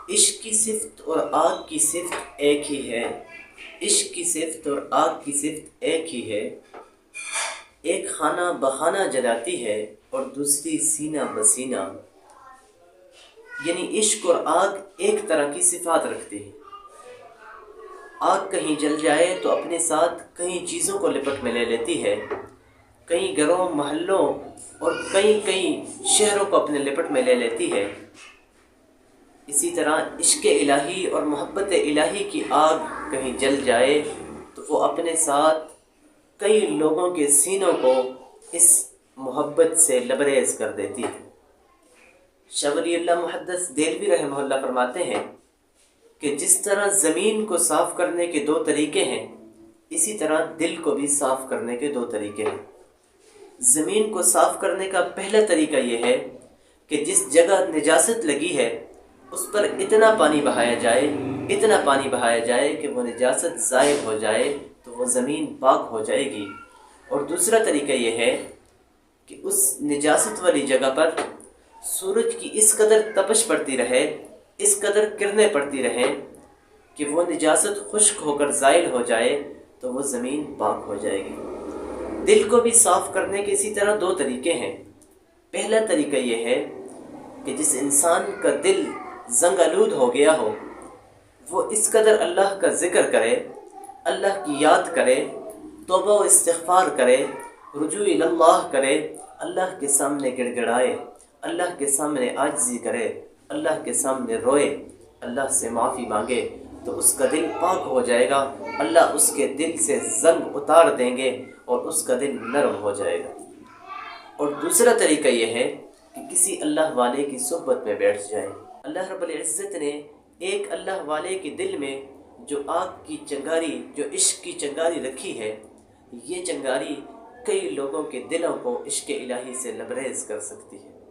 عشق کی صفت اور آگ کی صفت ایک ہی ہے، عشق کی صفت اور آگ کی صفت ایک ہی ہے، ایک خانہ بخانہ جلاتی ہے اور دوسری سینہ بسینہ، یعنی عشق اور آگ ایک طرح کی صفات رکھتی ہے۔ آگ کہیں جل جائے تو اپنے ساتھ کئی چیزوں کو لپٹ میں لے لیتی ہے، کئی گھروں محلوں اور کئی شہروں کو اپنے لپٹ میں لے لیتی ہے۔ اسی طرح عشق الہی اور محبت الہی کی آگ کہیں جل جائے تو وہ اپنے ساتھ کئی لوگوں کے سینوں کو اس محبت سے لبریز کر دیتی ہے۔ شاہ ولی اللہ محدث دہلوی رحمہ اللہ فرماتے ہیں کہ جس طرح زمین کو صاف کرنے کے دو طریقے ہیں، اسی طرح دل کو بھی صاف کرنے کے دو طریقے ہیں۔ زمین کو صاف کرنے کا پہلا طریقہ یہ ہے کہ جس جگہ نجاست لگی ہے اس پر اتنا پانی بہایا جائے کہ وہ نجاست ظاہر ہو جائے تو وہ زمین پاک ہو جائے گی۔ اور دوسرا طریقہ یہ ہے کہ اس نجاست والی جگہ پر سورج کی اس قدر تپش پڑتی رہے، اس قدر کرنیں پڑتی رہیں کہ وہ نجاست خشک ہو کر زائل ہو جائے تو وہ زمین پاک ہو جائے گی۔ دل کو بھی صاف کرنے کے اسی طرح دو طریقے ہیں۔ پہلا طریقہ یہ ہے کہ جس انسان کا دل زنگ آلود ہو گیا ہو وہ اس قدر اللہ کا ذکر کرے، اللہ کی یاد کرے، توبہ و استغفار کرے، رجوع اللہ کرے، اللہ کے سامنے گڑ گڑائے، اللہ کے سامنے عاجزی کرے، اللہ کے سامنے روئے، اللہ سے معافی مانگے تو اس کا دل پاک ہو جائے گا، اللہ اس کے دل سے زنگ اتار دیں گے اور اس کا دل نرم ہو جائے گا۔ اور دوسرا طریقہ یہ ہے کہ کسی اللہ والے کی صحبت میں بیٹھ جائے۔ اللہ رب العزت نے ایک اللہ والے کے دل میں جو آگ کی چنگاری، جو عشق کی چنگاری رکھی ہے، یہ چنگاری کئی لوگوں کے دلوں کو عشق الہی سے لبریز کر سکتی ہے۔